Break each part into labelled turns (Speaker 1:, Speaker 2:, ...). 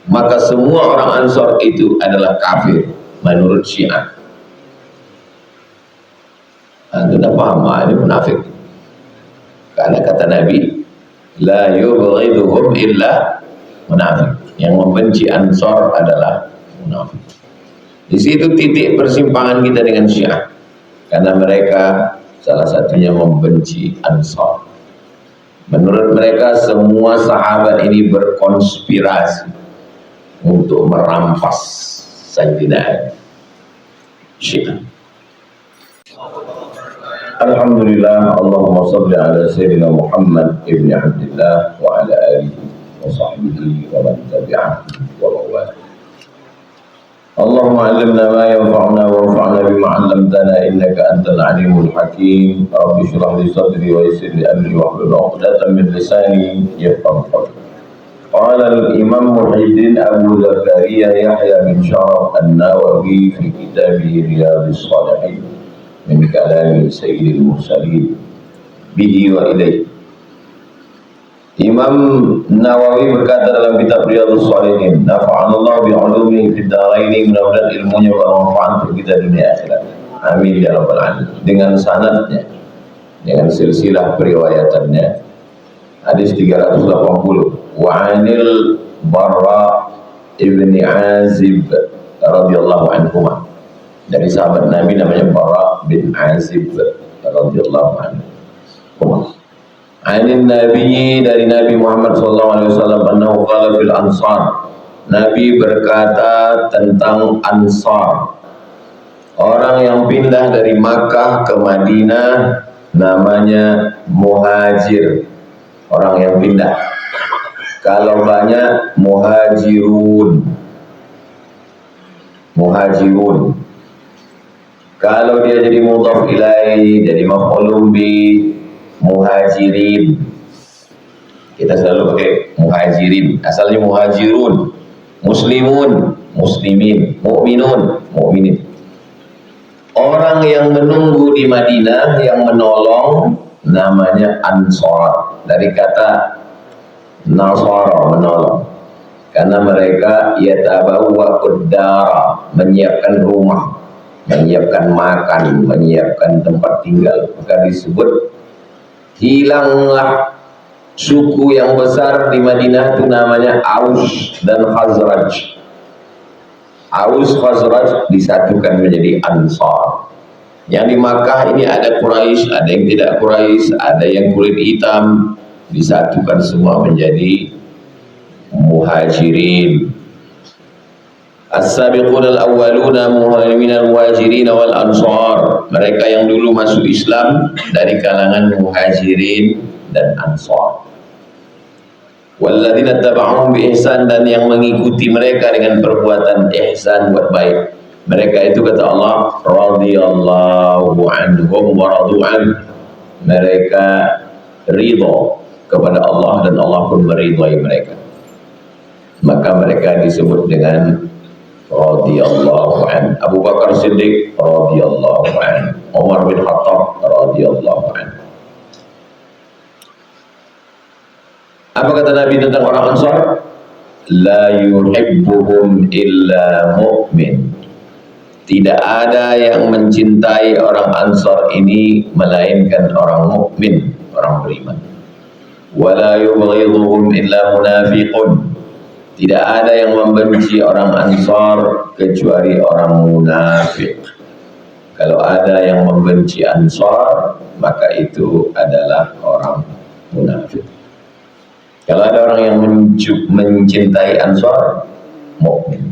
Speaker 1: maka semua orang Ansor itu adalah kafir menurut Syiah. Anda dah paham, ini munafik. Karena kata Nabi, la yubghiduhum illa munafik. Yang membenci Ansor adalah munafik. Di situ titik persimpangan kita dengan Syiah. Karena mereka salah satunya membenci Ansor. Menurut mereka semua sahabat ini berkonspirasi untuk merampas Sayyidina Syiah. Alhamdulillah, Allahumma salli ala Sayyidina Muhammad ibn Abdullah wa ala alihi wa sahbihi wa man tabi'ahu wa mawala. Allahumma allimna ma yanfa'una wa anfa'na bima 'allamtana innaka antal alimul hakim. Rabbi shrah li sadri wa yassir li amri wahlul 'uqdatam min lisani yafqahu qawli. Qala al-Imam Muhyiddin Abu Zakaria Yahya bin Sharaf An-Nawawi fi kitabih Riyadhus Shalihin min kalami Sayyidil Mursalin bihi wa ilayhi. Imam Nawawi berkata dalam kitab Riyadhus Shalihin, nafa'anallahu bi'ulumihi fid dharain, mudah-mudahan ilmunya bermanfaat untuk kita dunia akhirat. Amin ya rabbal alamin. Dengan sanadnya, dengan silsilah periwayatannya, hadis 380, wa 'anil Barra ibni Azib radhiyallahu anhuma, dari sahabat Nabi namanya Barra bin Azib radhiyallahu anhu. Anin Nabi, dari Nabi Muhammad sallallahu alaihi wasallam, annahu qala fil ansar, Nabi berkata tentang Ansar, orang yang pindah dari Makkah ke Madinah namanya muhajir, orang yang pindah. Kalau banyak muhajirun, muhajirun. Kalau dia jadi mudhaf ilaih, jadi maf'ulun bi, muhajirin. Kita selalu pakai muhajirin, asalnya muhajirun. Muslimun, muslimin. Mu'minun, mu'minin. Orang yang menunggu di Madinah, yang menolong, namanya Ansar, dari kata nasara, menolong. Karena mereka yatabawwa uddara, menyiapkan rumah, menyiapkan makan, menyiapkan tempat tinggal, maka disebut hilanglah suku yang besar di Madinah itu namanya Aus dan Khazraj. Aus Khazraj disatukan menjadi Ansar. Yang di Makkah ini ada Quraisy, ada yang tidak Quraisy, ada yang kulit hitam, disatukan semua menjadi muhajirin. As-sabiqun al-awwaluna minal muhajirin wal ansar, mereka yang dulu masuk Islam dari kalangan muhajirin dan ansar. Walladzina taba'uhum bi ihsan, dan yang mengikuti mereka dengan perbuatan ihsan, buat baik. Mereka itu kata Allah, radhiyallahu anhum wa radu an, mereka ridha kepada Allah dan Allah pun meridhai mereka. Maka mereka disebut dengan radhiyallahu an. Abu Bakar Siddiq radhiyallahu an, Umar bin Khattab radhiyallahu an. Apa kata Nabi tentang orang Ansar? La yuhibbuhum illa mu'min. Tidak ada yang mencintai orang Ansar ini melainkan orang mukmin, orang beriman. Wala yubghiduhum illa munafiqun. Tidak ada yang membenci orang Ansar kecuali orang munafik. Kalau ada yang membenci Ansar, maka itu adalah orang munafik. Kalau ada orang yang mencintai Ansar, mukmin.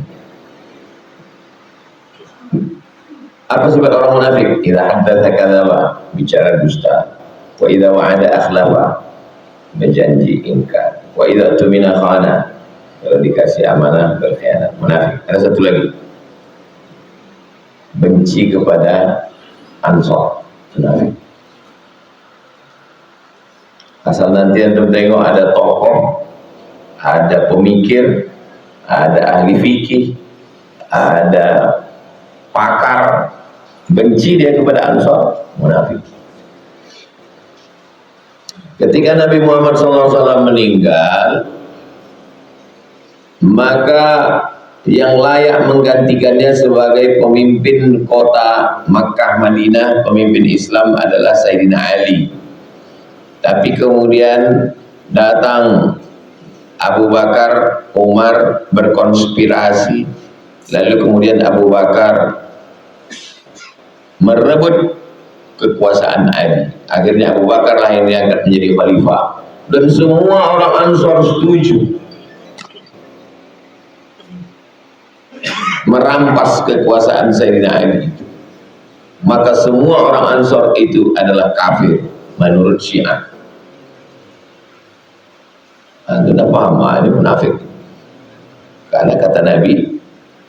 Speaker 1: Apa sifat orang munafik? Idza haddatsa kadzaba, bicara dusta. Wa idza wa'ada akhlafa, berjanji ingkar. Wa idza tumina khana, kalau dikasih amanah berkhianat. Munafik. Ada satu lagi, benci kepada Ansar, munafik. Asal nanti antum tengok ada tokoh, ada pemikir, ada ahli fikih, ada pakar, benci dia kepada Ansar, munafik. Ketika Nabi Muhammad SAW meninggal, maka yang layak menggantikannya sebagai pemimpin kota Makkah Madinah, pemimpin Islam adalah Sayyidina Ali. Tapi kemudian datang Abu Bakar, Umar berkonspirasi, lalu kemudian Abu Bakar merebut kekuasaan Ali. Akhirnya Abu Bakar lah yang diangkat menjadi khalifah, dan semua orang Ansar setuju merampas kekuasaan Sayyidina Ali itu. Maka semua orang Ansar itu adalah kafir menurut Syiah. Anda tidak paham, ini munafik. Karena kata Nabi,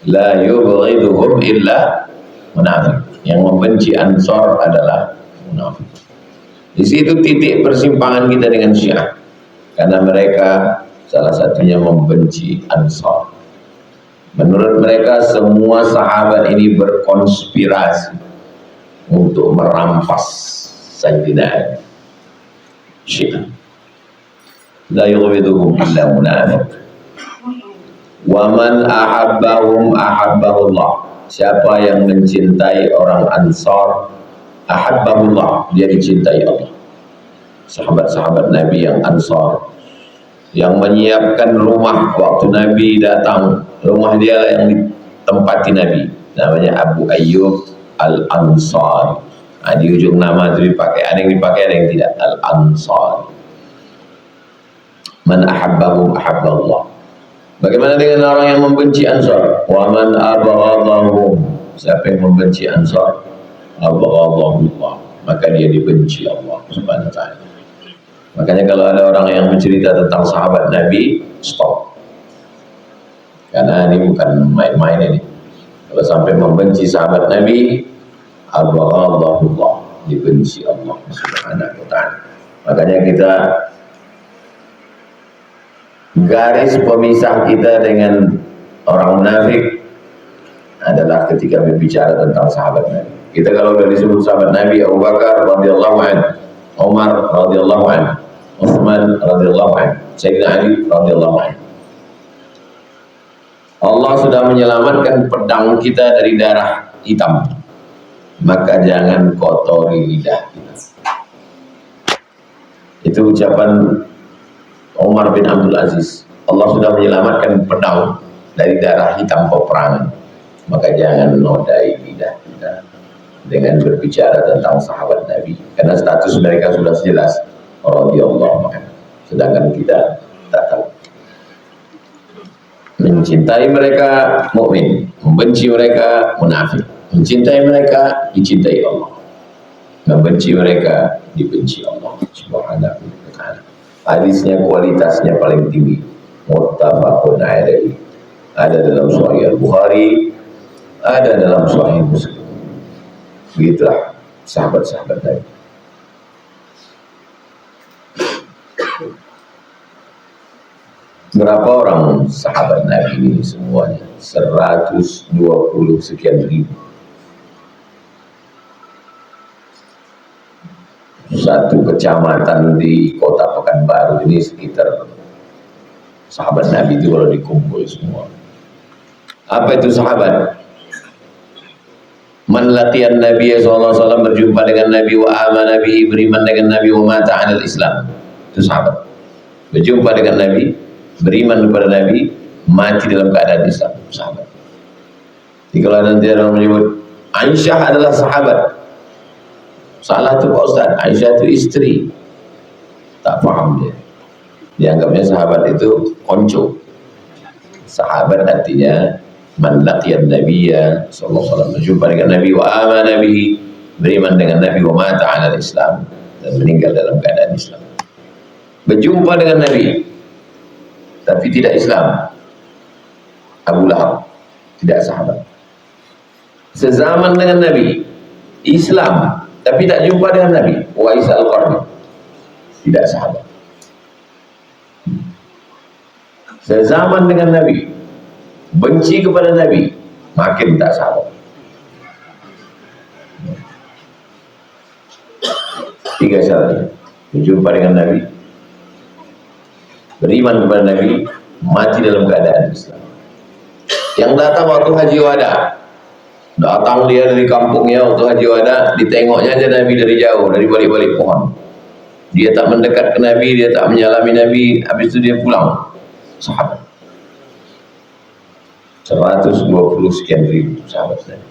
Speaker 1: la yubghiduhum illa munafik. Yang membenci Ansar adalah munafik. Di situ titik persimpangan kita dengan Syiah. Karena mereka salah satunya membenci Ansar. Menurut mereka semua sahabat ini berkonspirasi untuk merampas Sayyidina Ali. Syiah. La yughbiduhum illa munafiq. Wa man ahabbahum ahabbahullah. Siapa yang mencintai orang Ansar, ahabbahullah, dia dicintai Allah. Sahabat-sahabat Nabi yang Ansar, yang menyiapkan rumah waktu Nabi datang, rumah dia yang ditempati Nabi, namanya Abu Ayyub Al-Ansari. Nah, di ujung nama itu dipakai, ada yang dipakai, ada yang tidak. Al-Ansari. Man ahabbahum ahabballah. Bagaimana dengan orang yang membenci Ansar? Wa man abghadahum. Siapa yang membenci Ansar? Abghadahullah. Maka dia dibenci Allah Subhanahu wa taala. Makanya kalau ada orang yang bercerita tentang sahabat Nabi, stop. Karena ini bukan main-main ini. Kalau sampai membenci sahabat Nabi, abghadahullah, dibenci Allah Subhanahu wa taala. Makanya kita, garis pemisah kita dengan orang munafik adalah ketika berbicara tentang sahabat Nabi. Kita kalau sudah disebut sahabat Nabi, Abu Bakar radhiyallahu anhu, Umar radhiyallahu anhu, Utsman radhiyallahu anhu, Sayyidina Ali radhiyallahu anhu. Allah sudah menyelamatkan pedang kita dari darah hitam. Maka jangan kotori lidah kita. Itu ucapan Umar bin Abdul Aziz. Allah sudah menyelamatkan pedang dari darah hitam peperangan. Maka jangan nodai lidah kita dengan berbicara tentang sahabat Nabi. Karena status mereka sudah jelas, radhiyallahu anhu. Sedangkan kita tak tahu. Mencintai mereka mukmin, membenci mereka munafik. Mencintai mereka dicintai Allah. Membenci mereka dibenci Allah Subhanahu wa taala. Hadisnya kualitasnya paling tinggi, muttafaqun alaihi. Ada dalam Sahih Al-Bukhari, ada dalam Sahih Muslim. Begitulah sahabat-sahabat Nabi. Berapa orang sahabat Nabi ini semuanya? 120 sekian ribu. Satu kecamatan di kota Pekanbaru ini sekitar sahabat Nabi itu kalau dikumpul semua. Apa itu sahabat? Man latihan Nabi SAW, berjumpa dengan Nabi, wa amana bihi, beriman dengan Nabi, wa mata 'alal Islam. Itu sahabat. Berjumpa dengan Nabi, beriman kepada Nabi, mati dalam keadaan Islam. Sahabat. Jadi kalau nanti orang menyebut Aisyah adalah sahabat, salah tuh Pak Ustaz. Aisyah itu istri. Tak paham dia. Dianggapnya sahabat itu konco. Sahabat artinya man laqiyan nabiyya sallallahu alaihi wasallam, berjumpa dengan Nabi, wa amana bihi, beriman dengan Nabi, wa mata 'alal Islam, dan meninggal dalam keadaan Islam. Berjumpa dengan Nabi tapi tidak Islam. Abu Lahab tidak sahabat. Sezaman dengan Nabi, Islam tapi tak jumpa dengan Nabi, Wais Al-Qarni, tidak sahabat. Sezaman dengan Nabi, benci kepada Nabi, makin tak sahabat. 3 syarat: berjumpa dengan Nabi, beriman kepada Nabi, mati dalam keadaan Islam. Yang datang waktu haji wada, datang dia dari kampungnya waktu haji wada, ditengoknya aja Nabi dari jauh, dari balik-balik pohon. Dia tak mendekat ke Nabi, dia tak menyalami Nabi, habis itu dia pulang. Sahabat 120 sekian ribu sahabat Nabi.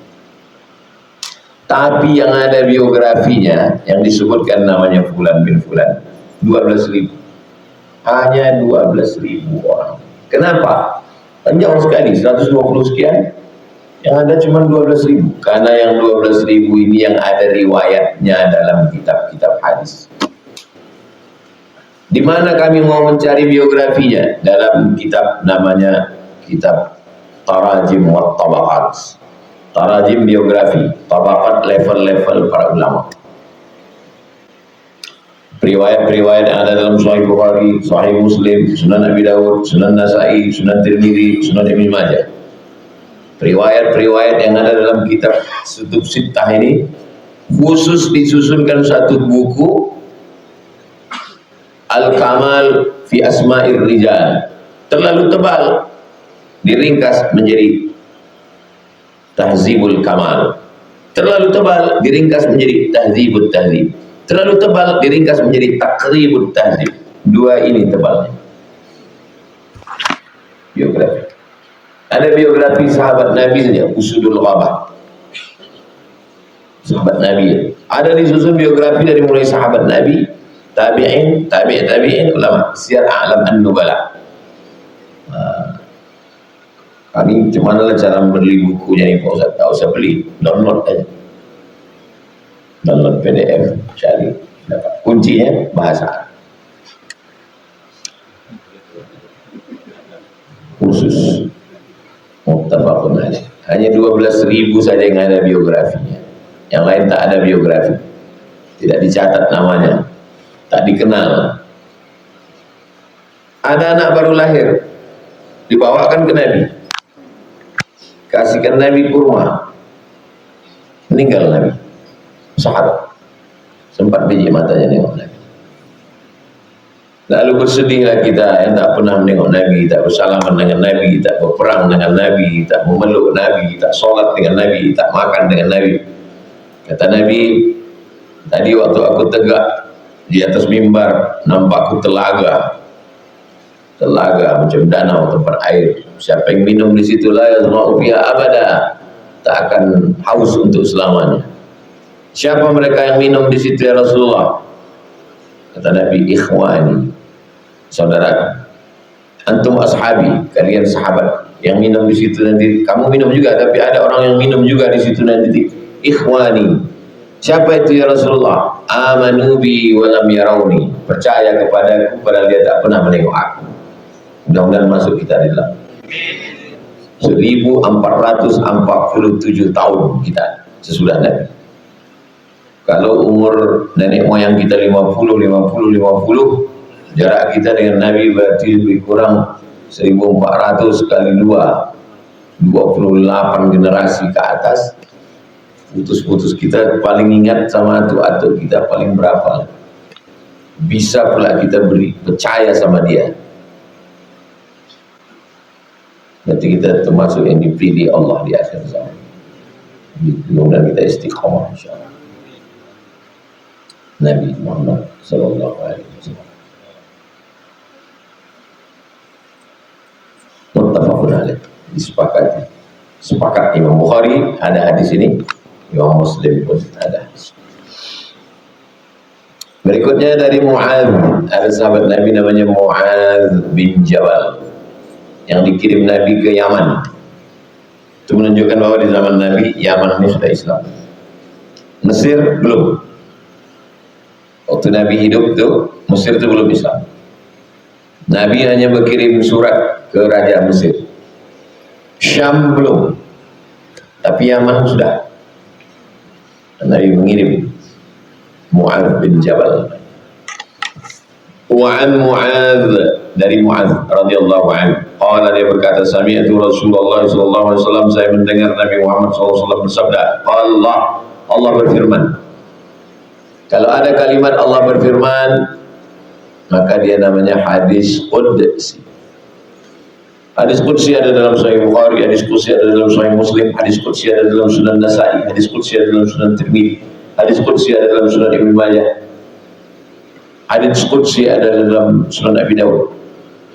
Speaker 1: Tapi yang ada biografinya, yang disebutkan namanya Fulan bin Fulan, 12.000. Hanya 12.000 orang. Kenapa? Kan jauh sekali, 120 sekian, yang ada cuma 12.000. Karena yang 12.000 ini yang ada riwayatnya dalam kitab-kitab hadis. Di mana kami mau mencari biografinya? Dalam kitab namanya kitab Tarajim wa Tabaqat. Tarajim biografi, tabaqat level-level para ulama. Riwayat-riwayat yang ada dalam Sahih Bukhari, Sahih Muslim, Sunan Abi Dawud, Sunan Nasa'i, Sunan Tirmidzi, Sunan Ibnu Majah. Riwayat-riwayat yang ada dalam kitab Kutub Sittah ini khusus disusunkan satu buku Al-Kamal fi Asma'ir Rijal. Terlalu tebal, diringkas menjadi Tahzibul Kamal. Terlalu tebal, diringkas menjadi Tahzibut Tahzib. Terlalu tebal, diringkas menjadi Takribut Tahzib. Dua ini tebalnya. Biografi. Ada biografi sahabat Nabi saja, Usudul Ghabah. Sahabat Nabi. Ada disusun biografi dari mulai sahabat Nabi, tabi'in, tabi'in, ulama, Syiar A'lam An-Nubala. Kami cuma lah cara membeli bukunya ini Pak Ustaz, tak usah beli, download aja. Download PDF, cari, dapat. Kuncinya bahasa Arab. Khusus muttafaqun alaih. Hanya 12.000 saja yang ada biografinya. Yang lain tak ada biografi. Tidak dicatat namanya. Tak dikenal. Ada anak baru lahir, dibawakan ke Nabi. Kasihkan Nabi kurma, meninggal Nabi. Sahabat sempat biji matanya nengok Nabi. Lalu bersedihlah kita yang tak pernah menengok Nabi, tak bersalaman dengan Nabi, tak berperang dengan Nabi, tak memeluk Nabi, tak sholat dengan Nabi, tak makan dengan Nabi. Kata Nabi, tadi waktu aku tegak di atas mimbar, nampakku telaga macam danau tempat air. Siapa yang minum di situ la yazma'u fiha abada, tak akan haus untuk selamanya. Siapa mereka yang minum di situ ya Rasulullah? Kata Nabi, ikhwani, saudara. Antum ashabi, kalian sahabat. Yang minum di situ nanti, kamu minum juga, tapi ada orang yang minum juga di situ nanti. Ikhwani. Siapa itu ya Rasulullah? Amanu bi wa lam yarawni. Percaya kepadaku padahal dia tak pernah menengok aku. Mudah-mudahan masuk kita di dalam. 1447 tahun kita sesudah Nabi. Kalau umur nenek moyang kita 50, jarak kita dengan Nabi berarti lebih kurang 1400 kali 2, 28 generasi ke atas. Putus-putus kita paling ingat sama atuk-atuk kita paling berapa. Bisa pula kita percaya sama dia. Nanti kita termasuk yang dipilih Allah di akhir zaman. Mudah-mudahan kita istiqamah insyaAllah. Nabi Muhammad sallallahu alaihi wasallam. Muttafaqun alaih. Disepakati. Sepakat Imam Bukhari ada hadis ini, Imam Muslim pun ada hadis. Berikutnya dari Mu'adz, ada sahabat Nabi namanya Mu'adz bin Jabal yang dikirim Nabi ke Yaman. Itu menunjukkan bahwa di zaman Nabi Yaman ini sudah Islam. Mesir belum. Waktu Nabi hidup itu Mesir itu belum Islam. Nabi hanya berkirim surat ke Raja Mesir. Syam belum, tapi Yaman sudah. Nabi mengirim Mu'adz bin Jabal. Wa an Mu'adz, dari Mu'adz radhiyallahu anhu, qala, dia berkata, sami'tu Rasulullah sallallahu alaihi wasallam, saya mendengar Nabi Muhammad sallallahu alaihi wasallam bersabda, Allah berfirman. Kalau ada kalimat Allah berfirman, maka dia namanya hadis qudsi. Hadis qudsi ada dalam Sahih Bukhari, hadis qudsi ada dalam Sahih Muslim, hadis qudsi ada dalam Sunan Nasa'i, hadis qudsi ada dalam Sunan Tirmidzi, hadis qudsi ada dalam Sunan Ibnu Majah, hadis qudsi ada dalam Sunan Abi Dawud,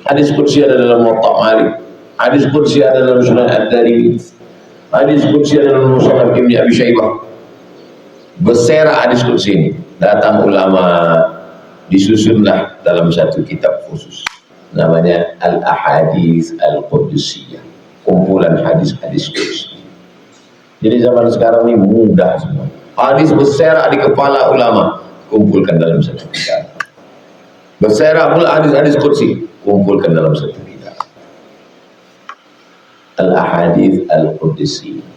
Speaker 1: hadis qudsi ada dalam Muwatta Malik, hadis qudsi ada dalam Sunan Ad-Darimi, hadis qudsi ada dalam Musannaf Ibnu Abi Syaibah. Bersera hadis qudsi ini, datang ulama, disusunlah dalam satu kitab khusus namanya Al-Ahadits Al-Qudsiyah, kumpulan hadis-hadis qudsi. Jadi zaman sekarang ini mudah semua, hadis berserak di kepala ulama, kumpulkan dalam satu kitab. Berserak pula hadis-hadis qudsi, kumpulkan dalam satu kitab. Al-Ahadits Al-Qudsiyah.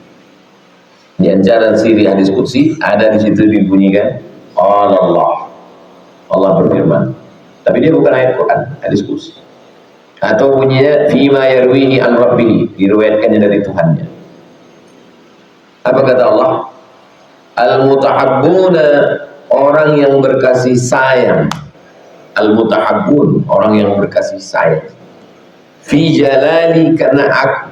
Speaker 1: Di antara siri hadis qudsi ada di situ dibunyikan qala Allah, Allah berfirman, tapi dia bukan ayat Quran, hadis qudsi. Atau bunyinya fima yarwihi an rabbih, diriwayatkannya dari Tuhannya. Apa kata Allah? Al-mutahabbuna, orang yang berkasih sayang. Al-mutahabbun, orang yang berkasih sayang. Fi jalali, karena aku.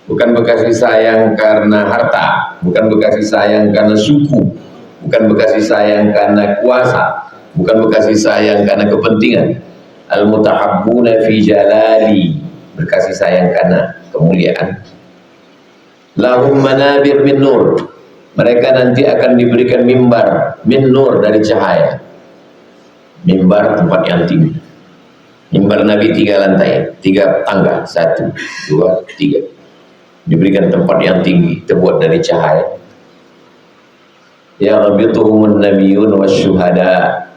Speaker 1: Bukan berkasih sayang karena harta, bukan berkasih sayang karena suku, bukan berkasih sayang karena kuasa, bukan berkasih sayang karena kepentingan. Al-mutahabbuna fi jalali, berkasih sayang karena kemuliaan. Lahum manabir min nur, mereka nanti akan diberikan mimbar min nur, dari cahaya. Mimbar tempat yang tinggi. Mimbar Nabi 3 lantai, 3 tangga, 1, 2, 3. Diberikan tempat yang tinggi, terbuat dari cahaya. Ya rabituhumun nabiyun wasyuhada,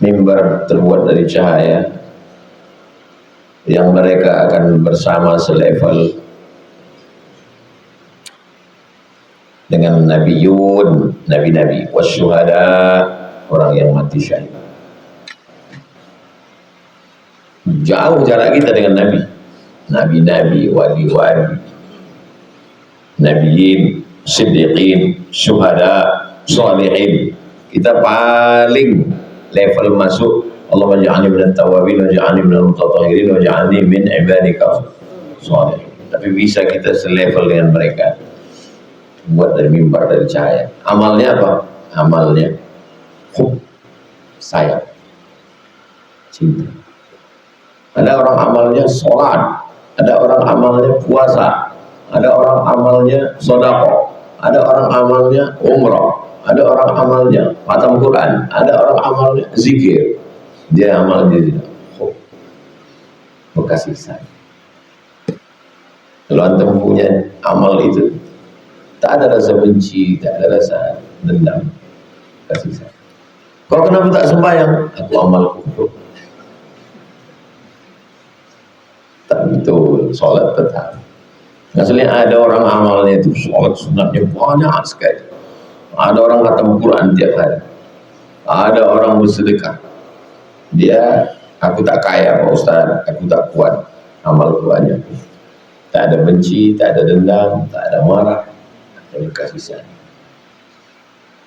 Speaker 1: mimbar terbuat dari cahaya yang mereka akan bersama selevel dengan nabiyun, nabi-nabi, wasyuhada, orang yang mati syahid. Jauh jarak kita dengan nabi, nabi-nabi, wali-wali, nabiyin, siddiqin, syuhada, sholihin. Kita paling level masuk. Allahumma ja'alni minat tawabin wa ja'alni minal mutatahhirin wa ja'alni min ibadika sholihin. Tapi bisa kita selevel dengan mereka, buat dari mimbar, dari cahaya. Amalnya apa? Amalnya hub, sayang, cinta. Ada orang amalnya sholat, ada orang amalnya puasa, ada orang amalnya sedekah, ada orang amalnya umrah, ada orang amalnya khatam Quran, ada orang amalnya zikir. Dia amalnya tidak berkasih sayang. Kalau antum punya amal itu, tak ada rasa benci, tak ada rasa dendam, kasih sayang. Kau kenapa tak sembahyang? Aku amal kufur. Tak betul, sholat tetap. Maksudnya ada orang amalnya itu sholat sunatnya banyak sekali. Ada orang khatam Quran tiap hari. Ada orang bersedekah. Dia, aku tak kaya Pak Ustaz, aku tak kuat amal Qurannya. Tak ada benci, tak ada dendam, tak ada marah, ada kasih sayang.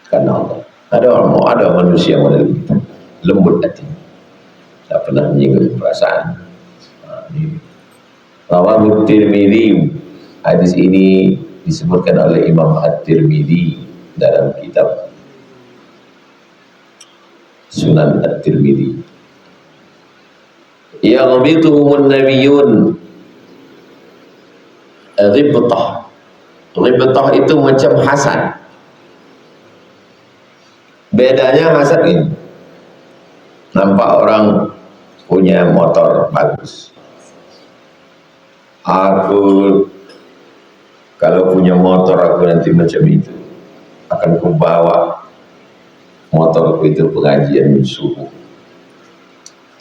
Speaker 1: Karena Allah. Ada manusia model itu, lembut hati, tak pernah menyinggung perasaan. Rawahu Tirmidzi, hadis ini disebutkan oleh Imam At-Tirmidzi dalam kitab Sunan At-Tirmidzi. Ya ghabituhumun nabiyyun ghibtah. Ghibtah itu macam hasad. Bedanya hasad ini, nampak orang punya motor bagus, aku kalau punya motor aku nanti macam itu, akan kubawa motorku itu pengajian subuh.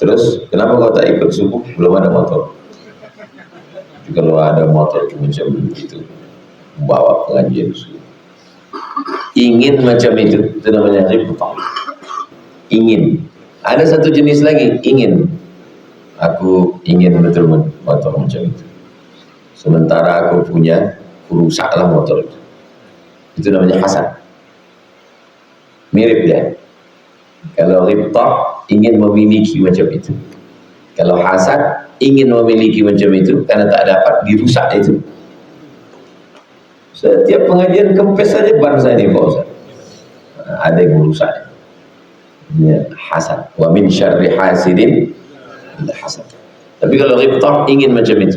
Speaker 1: Terus kenapa kau tak ikut subuh? Belum ada motor. Tapi kalau ada motor macam itu, bawa pengajian subuh. Ingin macam itu namanya ributah. Ingin. Ada satu jenis lagi, ingin. Aku ingin betul motor macam itu. Sementara aku punya, rusaklah motor itu. Itu namanya hasad. Mirip dia. Kalau ghibtah ingin memiliki macam itu. Kalau hasad ingin memiliki macam itu, karena tak dapat, dirusak itu. Setiap pengajian kempes saja bangsa ini Pak Ustaz. Ada yang merusak. Ya, hasad. Wa min syarri hasidin idza hasad. Tapi kalau ghibtah ingin macam itu.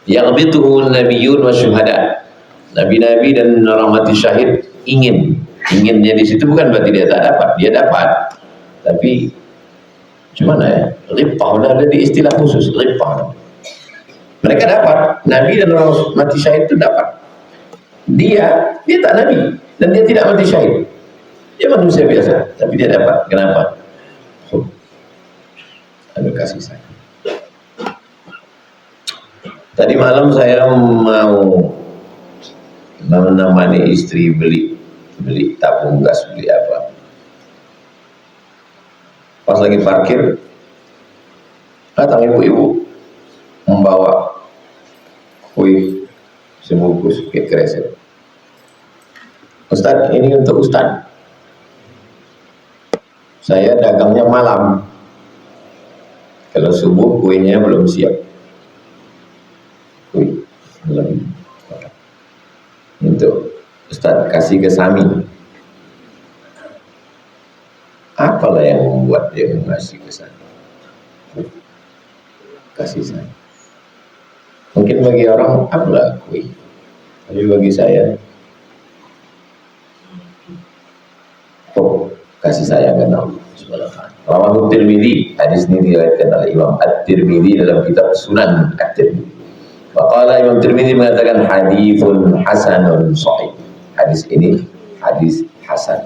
Speaker 1: Yaghbituhu nabiyyun wa syuhada. Nabi-nabi dan orang mati syahid inginnya di situ bukan berarti dia tak dapat, dia dapat. Tapi gimana ya? Ghibtah udah ada di istilah khusus, ghibtah. Mereka dapat, nabi dan orang mati syahid itu dapat. Dia tak nabi dan dia tidak mati syahid. Dia manusia biasa, tapi dia dapat. Kenapa? Ada kasih sayang. Tadi malam saya mau menemani istri beli tabung gas, beli apa. Pas lagi parkir, datang ibu-ibu membawa kue sebungkus kue kresek. Ustaz, ini untuk Ustaz. Saya dagangnya malam. Kalau subuh kuenya belum siap. Kue belum. Untuk Ustaz kasih ke Sami. Apalah yang membuat dia ngasih ke sana? Kasih sayang. Mungkin bagi orang apalah kue, tapi bagi saya kasih sayang kan Allah Subhanahu wa taala. Rawahu Tirmidzi, hadis ini diriwayatkan oleh Imam At-Tirmidzi dalam kitab Sunan At-Tirmidzi. Faqala Imam Tirmidzi mengatakan haditsun hasanun sahih. Hadis ini hadis hasan.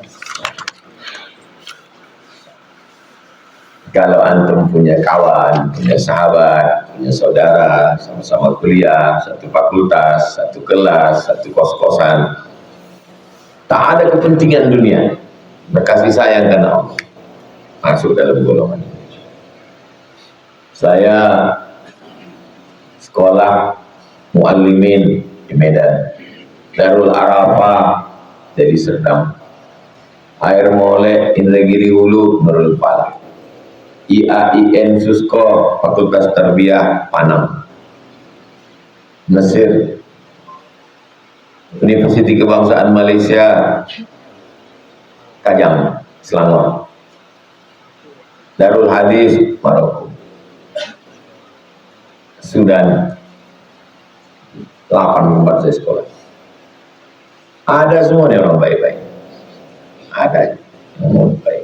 Speaker 1: Kalau antum punya kawan, punya sahabat, punya saudara, sama-sama kuliah, satu fakultas, satu kelas, satu kos-kosan, tak ada kepentingan dunia, berkasih sayang karena Allah, masuk dalam golongan ini. Saya sekolah muallimin di Medan, Darul Arafah dari Serdang, Air Molek Indragiri Hulu Merul Pala, IAIN Susko Fakultas Tarbiyah Panam, Mesir, Universiti Kebangsaan Malaysia Kajang, Selangor, Darul Hadis Maroko, Sudan, 8 tempat saya sekolah. Ada semua nih orang baik-baik, ada orang baik.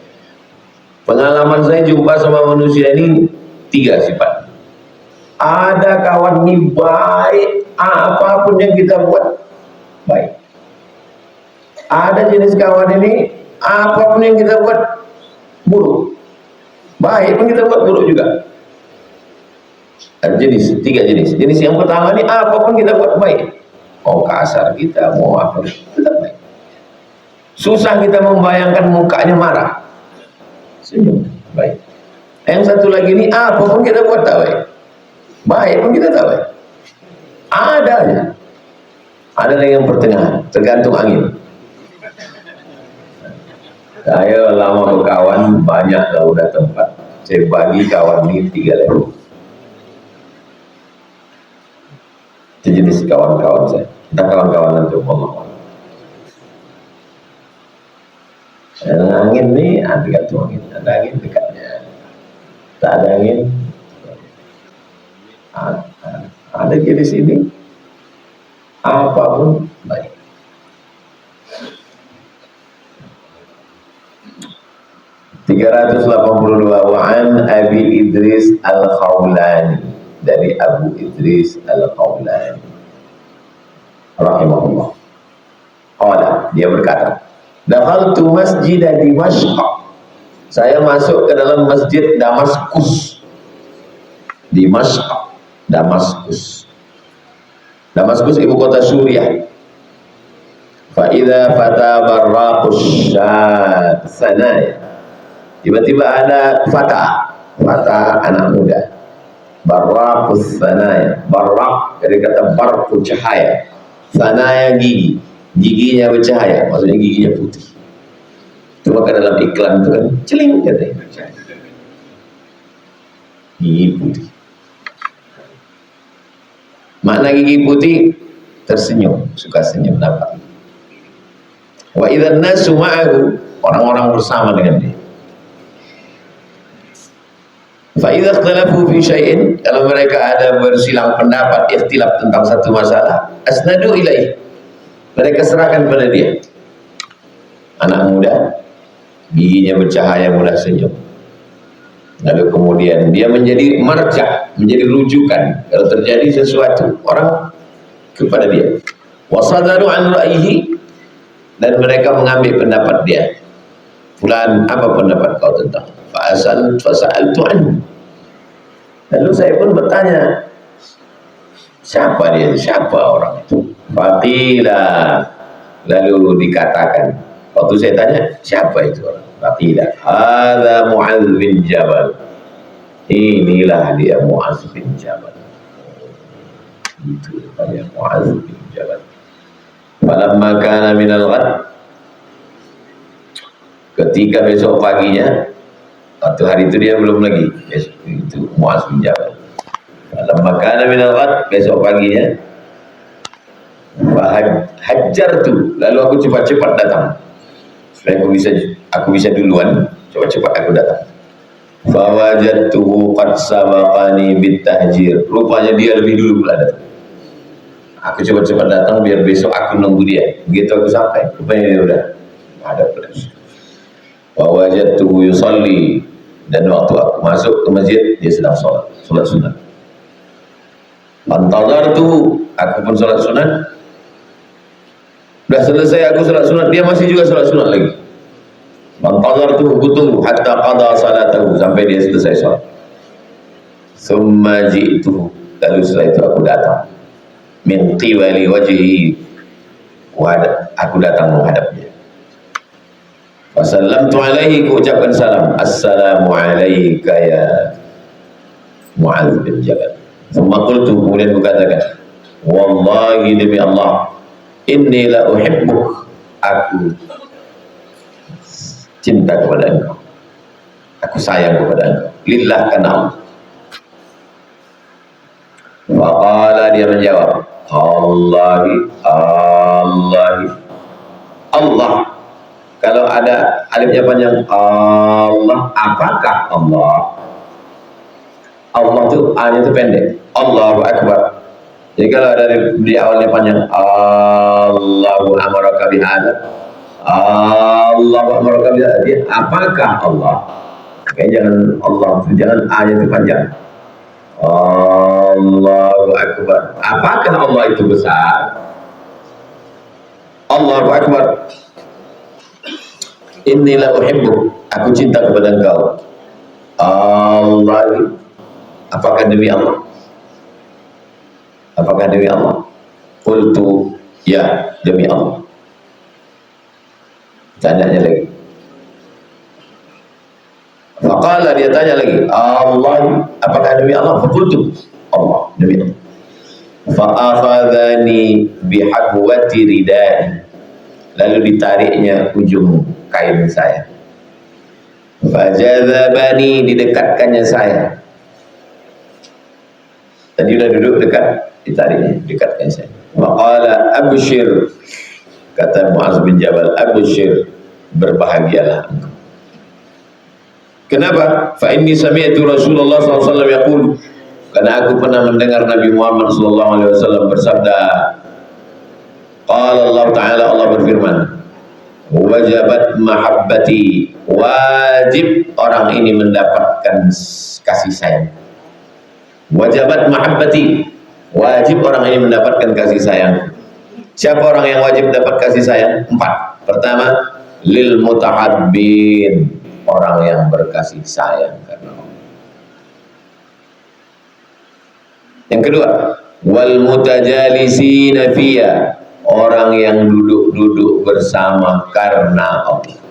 Speaker 1: Pengalaman saya jumpa sama manusia ini 3 sifat. Ada kawan ini baik, apapun yang kita buat baik. Ada jenis kawan ini, apapun yang kita buat buruk, baik pun kita buat buruk juga. Ada jenis, 3 jenis. Jenis yang pertama ini, apapun kita buat baik. Mau kasar kita, mau apa, tetap baik. Susah kita membayangkan mukanya marah, senyum, baik. Yang satu lagi ini, apapun kita buat tak baik, baik pun kita tak baik. Ada aja. Ada lagi yang pertengahan, tergantung angin. Saya lama berkawan, banyak lah udah tempat. Saya bagi kawan ini 3 level. Itu jenis kawan-kawan saya. Entah kawan-kawan nanti Allah. Angin nih, tergantung angin. Ada angin dekatnya, tak ada angin. Ada jenis ini, apapun baik. Wa'an Abi Idris Al-Khawlani, dari Abu Idris Al-Khawlani rahimahullah. Qala, dia berkata, dakhaltu masjid Dimashq, saya masuk ke dalam masjid Damaskus. Dimashq, Damaskus. Damaskus ibu kota Suriah. Fa idza fata barraqus sanaya, tiba-tiba ada fata anak muda. Barraqus sanaya, barraq dari kata barqu, cahaya. Sanaya gigi, giginya bercahaya, maksudnya giginya putih. Cuma ke dalam iklan itu kan celing katanya. Gigi putih. Makna gigi putih tersenyum, suka senyum nampak. Wa idzan nasu ma'ahu, orang-orang bersama dengan dia. Fa idza ikhtalafu fi syai'in, kalau mereka ada bersilang pendapat, ikhtilaf tentang satu masalah, asnadu ilaih, mereka serahkan pada dia. Anak muda, giginya bercahaya, mudah senyum. Lalu kemudian dia menjadi marja, menjadi rujukan kalau terjadi sesuatu, orang kepada dia. Wasadaru an ra'yihi, dan mereka mengambil pendapat dia. Fulan, apa pendapat kau tentang? Fasa'altu anhu. Lalu saya pun bertanya, siapa dia? Siapa orang itu? Faqila, lalu dikatakan, waktu saya tanya, siapa itu orang? Faqila, hadza Mu'adz bin Jabal. Inilah dia Mu'adz bin Jabal. Itu dia Mu'adz bin Jabal. Falamma kana minal ghad, ketika besok paginya, atau hari itu dia belum lagi, itu Mu'adz bin Jabal. Falamma kana minal ghad, besok paginya, hajjartu, lalu aku cepat-cepat datang supaya aku bisa duluan, cepat-cepat aku datang. Fawajadtuhu qad sabaqani bitahjir, rupanya dia lebih dulu pula datang. Aku cepat-cepat datang biar besok aku nunggu dia. Begitu aku sampai, rupanya dia udah ada pula. Fawajadtuhu yusalli, dan waktu aku masuk ke masjid dia sedang sholat sunat. Fantazartu, aku pun sholat sunat. Sudah selesai aku sholat sunat, dia masih juga sholat sunat lagi. Fantazartu, aku tunggu hatta qada salatahu, sampai dia selesai sholat. Thumma ji'tuhu, lalu setelah itu aku datang. Min qibali wajhi, aku datang menghadapnya. Wassalamtu alaihi, ku ucapkan salam. Assalamu alaika ya Mu'adz bin Jabal. Thumma qultu, kemudian ku katakan, wallahi demi Allah, inni la uhibbuk, aku cinta kepada engkau, aku sayang kepada engkau, lillah, karena Allah. Faqala, dia menjawab, Allahi, Allahi, Allah. Kalau ada alifnya panjang, Allah, apakah Allah? Allah itu A-nya itu pendek, Allahu Akbar. Jadi kalau ada di awalnya panjang, Allahu amaraka bihadza, Allahu amaraka bihadza, apakah Allah? Oke, jangan Allah, jangan A-nya itu panjang. Allahu Akbar, apakah Allah itu besar? Allahu Akbar, inni la uhibbu, aku cinta kepada engkau. Allah, apakah demi Allah? Apakah demi Allah? Qultu, ya, demi Allah. Tanyanya lagi. Faqala, dia tanya lagi, Allah, apakah demi Allah? Qultu, Allah, demi Allah. Fa'akhadhani bihaqwati ridai, lalu ditariknya ujung kain saya. Fajadzabani, didekatkannya saya. Tadi sudah duduk dekat, ditariknya, dekatkan saya. Waqala abshir, kata Mu'adz bin Jabal, abshir, berbahagialah engkau. Kenapa? Fa inni sami'tu Rasulullah SAW yaqul, karena aku pernah mendengar Nabi Muhammad SAW bersabda, qala Allah Ta'ala, Allah berfirman, wajabat mahabbati, wajib orang ini mendapatkan kasih sayang. Wajabat mahabbati, wajib orang ini mendapatkan kasih sayang. Siapa orang yang wajib dapat kasih sayang? 4. Pertama, lil mutahabbin, orang yang berkasih sayang karena Allah. Yang kedua, wal mutajalisina fiyya, orang yang duduk-duduk bersama karena Allah.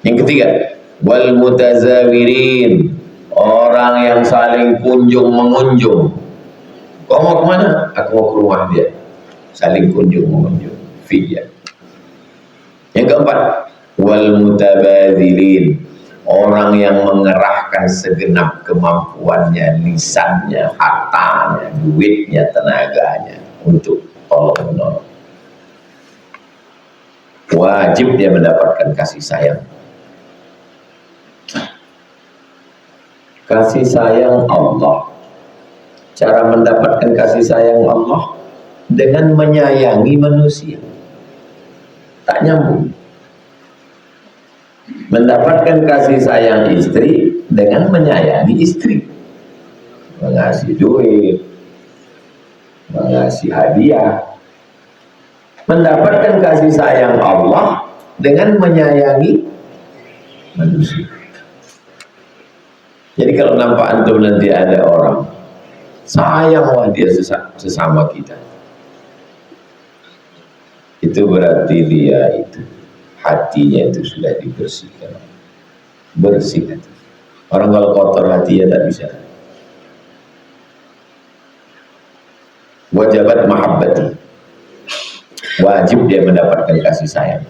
Speaker 1: Yang ketiga, wal mutazawirin, orang yang saling kunjung mengunjung. Kau mau kemana? Aku mau ke rumah dia. Saling kunjung mengunjung. Fiyya. Yang keempat, wal mutabadzilin, orang yang mengerahkan segenap kemampuannya, lisannya, hartanya, duitnya, tenaganya untuk tolong menolong. Wajib dia mendapatkan kasih sayang. Kasih sayang Allah. Cara mendapatkan kasih sayang Allah dengan menyayangi manusia. Tak nyambung. Mendapatkan kasih sayang istri dengan menyayangi istri. Mengasih duit, mengasih hadiah. Mendapatkan kasih sayang Allah dengan menyayangi manusia. Jadi kalau nampak antum nanti ada orang sayanglah dia sesama kita, itu berarti dia itu hatinya itu sudah dibersihkan, bersih hati. Orang kalau kotor hatinya tak bisa. Wajibat mahabbati, wajib dia mendapatkan kasih sayang.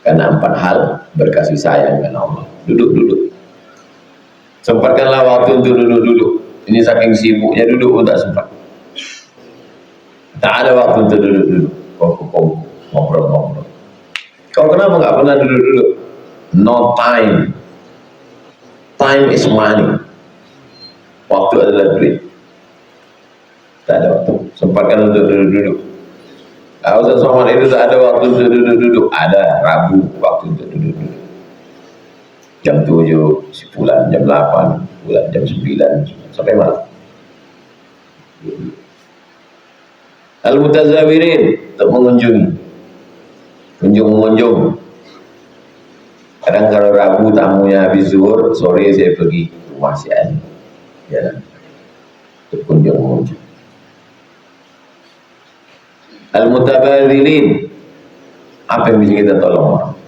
Speaker 1: Karena 4 hal berkasih sayang dengan Allah. Duduk. Sempatkanlah waktu untuk duduk. Ini saking sibuknya duduk pun tak sempat. Tak ada waktu untuk duduk. Kok ngobrol. Kau kenapa nggak pernah duduk? No time. Time is money. Waktu adalah duit. Tak ada waktu. Sempatkan untuk duduk. Ustaz Somad itu tak ada waktu untuk duduk. Ada Rabu waktu untuk duduk. Jam 7 pulang, jam 8 pulang, jam 9 sampai malam. Al-mutazawirin, untuk mengunjungi, mengunjung. Kadang kalau Rabu tamunya habis zuhur, sore saya pergi rumah si Ali, jalan untuk mengunjung. Al-mutabadzirin, apa yang bisa kita tolong orang,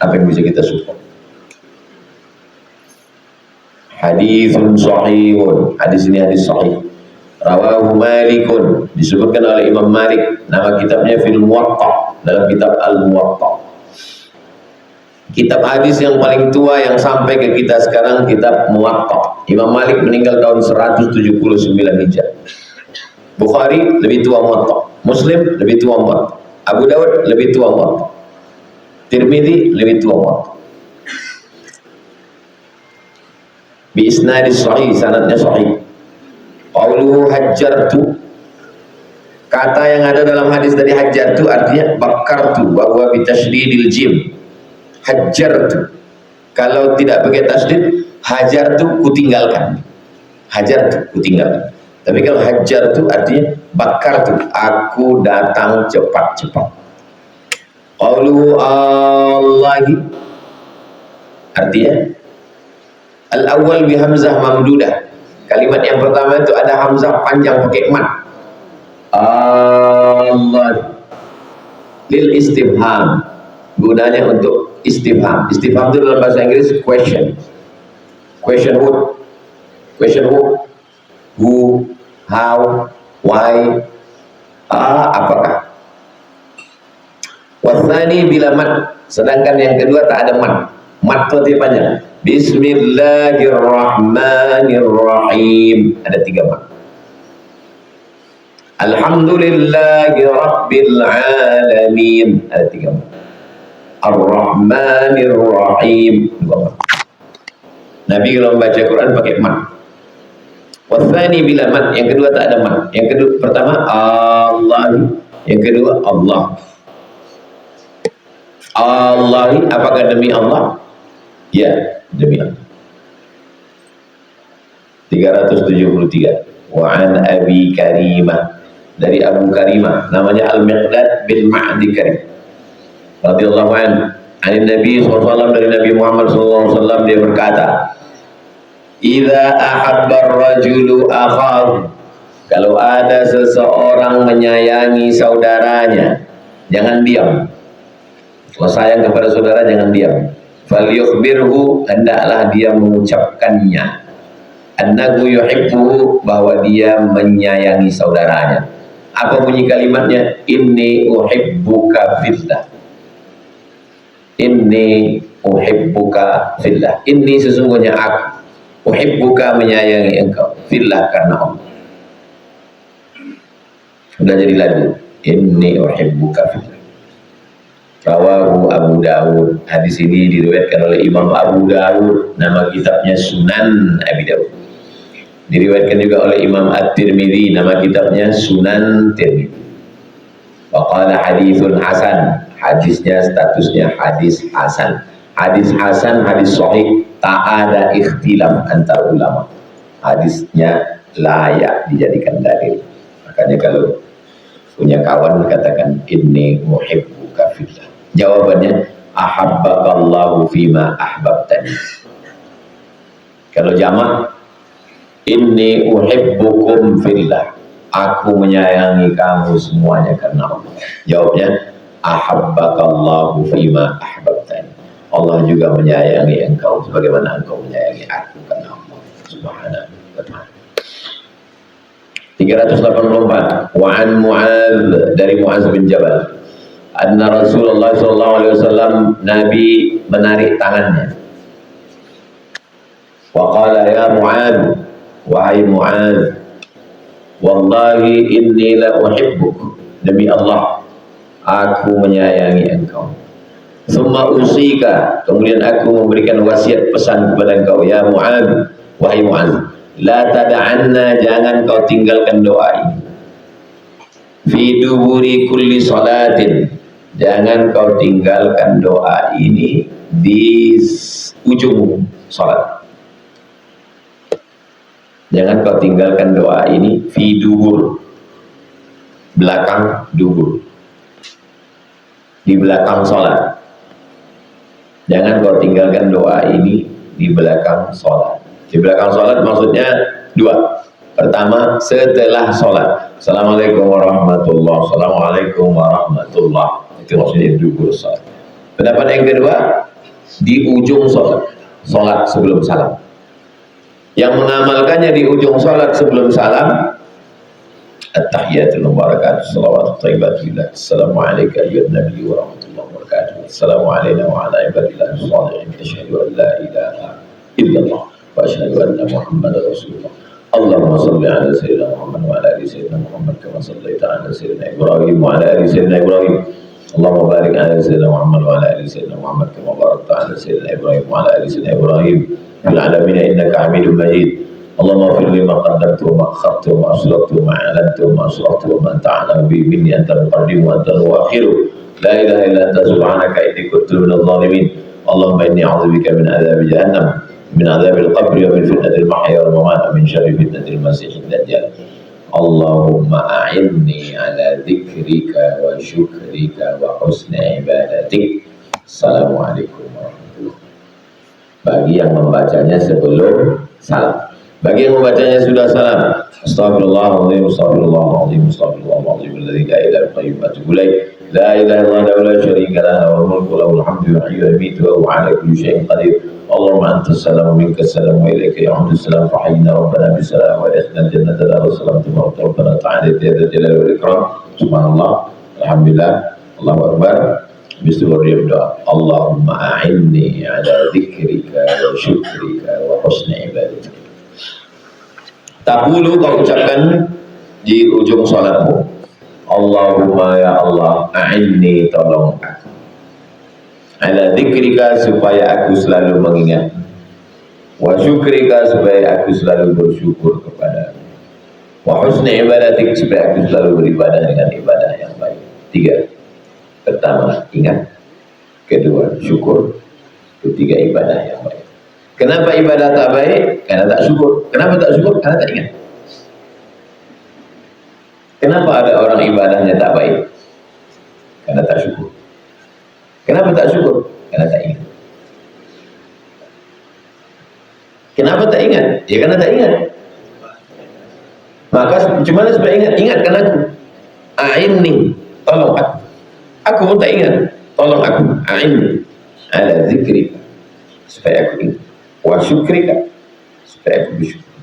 Speaker 1: apa yang bisa kita support. Hadithun sahihun, hadis ini hadis sahih. Rawahu Malikun, disebutkan oleh Imam Malik, nama kitabnya Fil Muwatta, dalam kitab Al-Muwatta. Kitab hadis yang paling tua yang sampai ke kita sekarang, kitab Muwatta. Imam Malik meninggal tahun 179 Hijrah. Bukhari lebih tua Muwatta, Muslim lebih tua Muwatta, Abu Dawud lebih tua Muwatta, Tirmidzi lebih tua Muwatta. Bi isnadis sahih, sanadnya sahih. Qauluhu hajjartu, kata yang ada dalam hadis dari hajjartu artinya bakartu, wa huwa bi tasydidil jim. Hajjartu, kalau tidak pakai tasydid, hajartu kutinggalkan. Hajartu kutinggalkan. Tapi kalau hajjartu artinya bakartu, aku datang cepat-cepat. Qauluhu Allahi, artinya al-awwal bi hamzah mamdudah. Kalimat yang pertama itu ada hamzah panjang pakai mat. Allah lil istifham, gunanya untuk istifham. Istifham itu dalam bahasa Inggris question. Question what? Who, how, why, apakah. Wathani bila mat, sedangkan yang kedua tak ada mat. Mat itu artinya panjang. Bismillahirrahmanirrahim, ada 3 mat. Alhamdulillahi rabbil alamin, ada 3 mat. Ar-Rahmanir-Rahim, 2 mat. Nabi kalau membaca Quran pakai mat. Wathani bila mat, yang kedua tak ada mat. Yang kedua, pertama Allah, yang kedua Allah. Allah, apakah demi Allah? Ya, demi Allah. 373. Wa an Abi Karimah, dari Abu Karimah, namanya Al-Miqdad bin Ma'di Karim radhiyallahu anhu, dari Nabi SAW, dari Nabi Muhammad SAW, dia berkata, idza ahabba ar-rajulu akhahu, kalau ada seseorang menyayangi saudaranya, jangan diam. Kalau sayang kepada saudara jangan diam. Falyukhbirhu, hendaklah dia mengucapkannya, annahu yuhibbuhu, bahwa dia menyayangi saudaranya. Apa bunyi kalimatnya? Inni uhibbuka fillah. Inni uhibbuka fillah. Inni sesungguhnya aku uhibbuka menyayangi engkau fillah karena Allah. Sudah jadi lagu. Inni uhibbuka fillah. Rawahu Abu Dawud. Hadis ini diriwayatkan oleh Imam Abu Dawud. Nama kitabnya Sunan Abi Dawud. Diriwayatkan juga oleh Imam At-Tirmidzi. Nama kitabnya Sunan Tirmidzi. Wa qala haditsun hasan. Hadisnya statusnya hadis hasan. Hadis hasan, hadis sahih, tak ada ikhtilaf antar ulama. Hadisnya layak dijadikan dalil. Makanya kalau punya kawan katakan inni muhibbuka fillah. Jawabannya ahabbakallahu fima ahbabtani. Kalau jamak inni uhibbukum fillah. Aku menyayangi kamu semuanya karena Allah. Jawabnya ahabbakallahu fima ahbabtani. Allah juga menyayangi engkau sebagaimana engkau menyayangi aku karena Allah Subhanahu wa ta'ala. 384. Wa an Mu'adz, dari Mu'adz bin Jabal, anna Rasulullah sallallahu alaihi wasallam, Nabi menarik tangannya. Wa qala ya Mu'adz, wahai Mu'adz, wallahi inni la uhibbuk, demi Allah aku menyayangi engkau. Summa usika, kemudian aku memberikan wasiat pesan kepada engkau, ya Mu'adz, wahai Mu'adz, la tada'anna, jangan kau tinggalkan doa ini. Fi duburi kulli salatin, jangan kau tinggalkan doa ini di ujung salat. Jangan kau tinggalkan doa ini fi dubur, belakang dubur, di belakang salat. Jangan kau tinggalkan doa ini di belakang salat. Di belakang salat maksudnya dua. Pertama, setelah sholat. Assalamualaikum warahmatullahi wabarakatuh. Assalamualaikum warahmatullahi wabarakatuh. Itu maksudnya dubur sholat. Pendapat yang kedua, di ujung sholat. Sholat sebelum salam. Yang mengamalkannya di ujung sholat sebelum salam, at-tahiyatul mubarakatuh, salawat thayyibatullah. Assalamualaikum ayyuhan nabi wa rahmatullahi wabarakatuh. Assalamualaikum wa ala ibadillah sholihin. Asyhadu an la ilaha illallah wa asyhadu anna Muhammadar Rasulullah. Allahumma salli ala sayyidina Muhammad wa ala ali sayyidina Muhammad kama sallaita ala sayyidina Ibrahim wa ala ali sayyidina Ibrahim. Allahumma barik ala sayyidina Muhammad wa ala ali sayyidina Muhammad kama barakta ala sayyidina Ibrahim wa ala ali sayyidina Ibrahim fil alamin innaka Hamidum Majid. Allahumma ighfir li ma qaddamtu wa ma akhartu wa ma asrartu wa ma a'lantu wa ma asrartu wa ma anta a'lamu bi minni anta al-muqaddim wa anta al-mu'akhir. La ilaha illa anta subhanaka inni kuntu minadh dhalimin. Allahumma inni a'udzubika min adzabi jahannam, من عذاب القبر ومن فتنة المحيا والممات ومن شر فتنة المسيح الدجال. اللهم أعني على ذكرك وشكرك وحسن عبادتك. Assalamualaikum warahmatullahi wabarakatuh. Bagi yang membacanya sebelum salam, bagi yang membacanya sudah salam, astagfirullahaladzim, astagfirullahaladzim, astagfirullahaladzim, alladzi la ilaha illa huwa atubu ilaih. La ilaha illallah la syarika lahu, lahul mulku wa lahul hamdu yuhyi wa yumiitu wa huwa ala kulli syai'in qadir. Allahumma antas salam wa minkas salam wa ilaika ya'udu salam fa hayyina rabbana bis salam wa adkhilna jannata dar salam tabaraka rabbana ta'ala ya dzal jalali wal ikram. Subhanallah, alhamdulillah, Allahu akbar. Bismillahirrahmanirrahim. Doa. Allahumma a'inni ala dzikrika wa syukrika wa husni ibadatik. Taqulu, kau ucapkan di ujung salatmu, Allahumma ya Allah, a'inni, tolong aku, ala dzikrika, supaya aku selalu mengingat, wa syukrika, supaya aku selalu bersyukur kepada, wa husni ibadatik, supaya aku selalu beribadah dengan ibadah yang baik. 3. Pertama, ingat. Kedua, syukur. Ketiga, ibadah yang baik. Kenapa ibadah tak baik? Karena tak syukur. Kenapa tak syukur? Karena tak ingat. Kenapa ada orang ibadahnya tak baik? Karena tak syukur. Kenapa tak syukur? Karena tak ingat. Kenapa tak ingat? Ya karena tak ingat. Maka cuma supaya ingat, ingatkan aku. A'inni, tolong aku. Aku pun tak ingat, tolong aku. A'inni ala zikrika, supaya aku ingat. Wa syukrika, supaya aku bersyukur.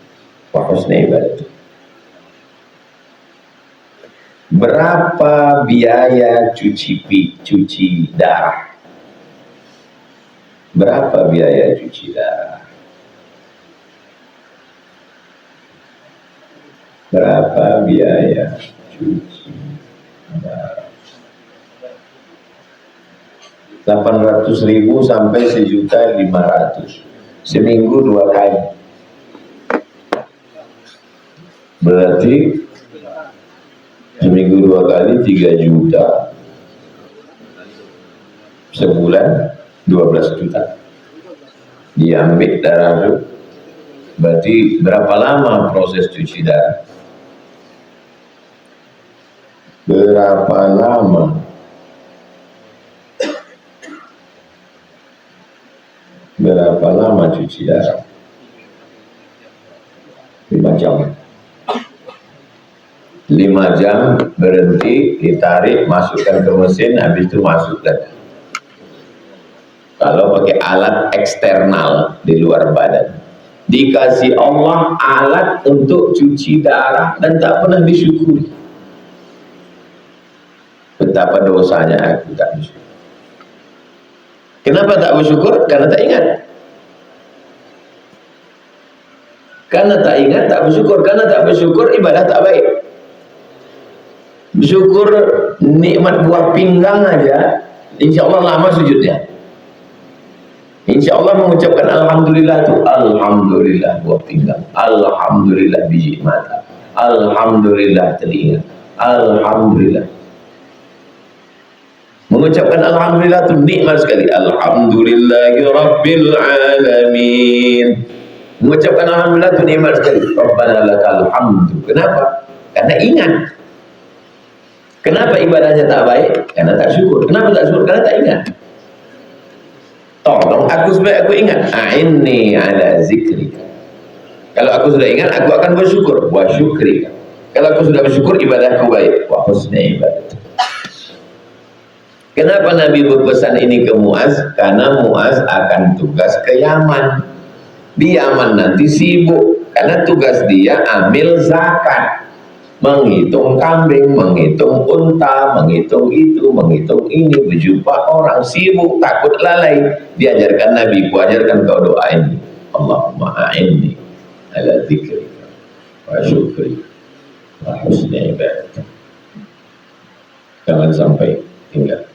Speaker 1: Wa husni ibadatik. Berapa biaya cuci darah? Berapa biaya cuci darah? Berapa biaya cuci darah? 800.000 sampai 1.500.000 seminggu 2 kali, berarti seminggu 2 kali 3 juta, sebulan 12 juta diambil darah itu. Berarti berapa lama proses cuci darah? Berapa lama? Berapa lama cuci darah? 5 jam. 5 jam berhenti, ditarik, masukkan ke mesin, habis itu masukkan. Kalau pakai alat eksternal di luar badan, dikasih Allah alat untuk cuci darah dan tak pernah disyukuri. Betapa dosanya aku tak bersyukur. Kenapa tak bersyukur? Karena tak ingat. Karena tak ingat, tak bersyukur. Karena tak bersyukur, ibadah tak baik. Bersyukur nikmat buah pinggang aja, insya Allah lama sujudnya. Insya Allah mengucapkan Alhamdulillah itu, Alhamdulillah buah pinggang, Alhamdulillah biji mata, Alhamdulillah telinga, Alhamdulillah. Mengucapkan Alhamdulillah itu nikmat sekali. Alhamdulillahi Rabbil Alamin. Mengucapkan Alhamdulillah itu nikmat sekali. Rabbana lakal hamdu. Kenapa? Karena ingat. Kenapa ibadahnya tak baik? Karena tak syukur. Kenapa tak syukur? Karena tak ingat. Tolong aku supaya aku ingat. A'inni ala zikrika. Kalau aku sudah ingat, aku akan bersyukur. Wa syukrika. Kalau aku sudah bersyukur, ibadahku baik. Wa husni ibadah. Kenapa Nabi berpesan ini ke Muaz? Karena Muaz akan tugas ke Yaman. Di Yaman nanti sibuk, karena tugas dia ambil zakat, menghitung kambing, menghitung unta, menghitung itu, menghitung ini, berjumpa orang, sibuk, takut lalai. Diajarkan Nabi, ajarkan kau doa ini, Allahumma a'inni ala dzikrika wa syukrika wa husni ibadatik. Jangan sampai tinggal.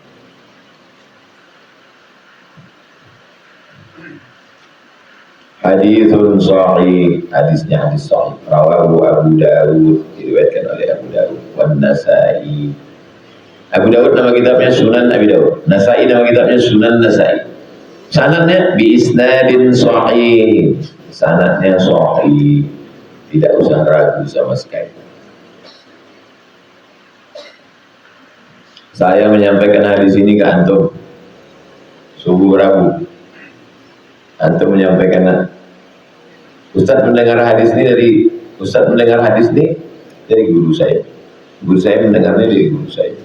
Speaker 1: Hadithun sahih, hadisnya hadis sahih. Rawahu Abu Dawud, diriwayatkan oleh Abu Dawud. Wan Nasai. Abu Dawud nama kitabnya Sunan Abi Dawud. Nasai nama kitabnya Sunan Nasai. Sanadnya bi isnadin sahih. Sanadnya sahih. Tidak usah ragu sama sekali. Saya menyampaikan hadis ini ke antum subuh Rabu. Antum menyampaikan, Ustaz mendengar hadis ini dari guru saya. Guru saya mendengarnya dari guru saya,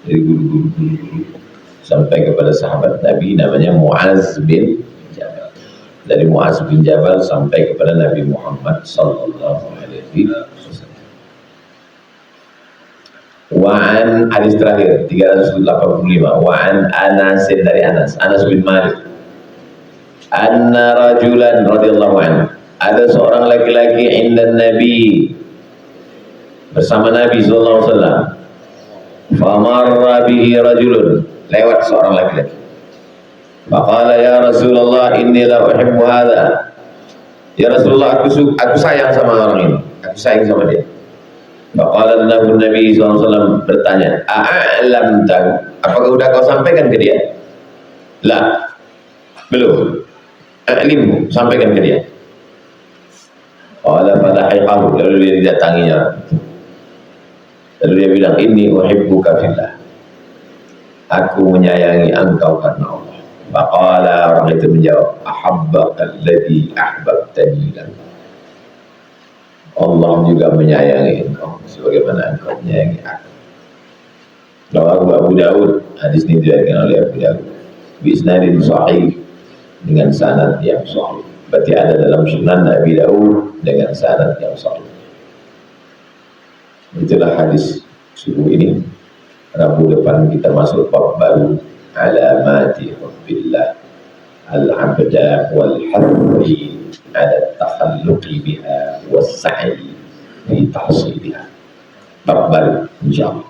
Speaker 1: dari guru sampai kepada sahabat Nabi namanya Muaz bin Jabal. Dari Muaz bin Jabal sampai kepada Nabi Muhammad sallallahu alaihi wasallam. Wa'an hadis terakhir 385. Wa'an Anas, dari Anas bin Malik. Anna rajulan radhiyallahu anhu, ada seorang laki-laki inda Nabi, bersama Nabi sallallahu alaihi wasallam. Famarra bihi rajulun, lewat seorang laki-laki. Faqala ya Rasulullah inni la uhibbu hadha. Ya Rasulullah, aku sayang sama orang ini, aku sayang sama dia. Faqala lahu Nabi sallallahu alaihi wasallam, bertanya, a'lam tahu, apakah sudah kau sampaikan ke dia? La, belum. Alimmu, sampaikan ke dia. Qala falahiqahu, lalu dia didatanginya. Lalu dia bilang, inni uhibbuka fillah, aku menyayangi engkau karena Allah. Faqala, orang itu menjawab, ahabbaka alladhi ahbabtani lahu. Allah juga menyayangi engkau sebagaimana engkau menyayangi aku. Rawahu Abu Dawud, hadis ini diriwayatkan oleh Abu Dawud bi isnadin sahih, dengan sanad yang sahih. Berarti ada dalam Sunan Abi Dawud dengan sanad yang sahih. Itulah hadis subuh ini. Rabu depan kita masuk bab baru, alamati hubbillah, العبد والحث على التخلق بها والسعي في تحصيلها. تقبل إن شاء الله.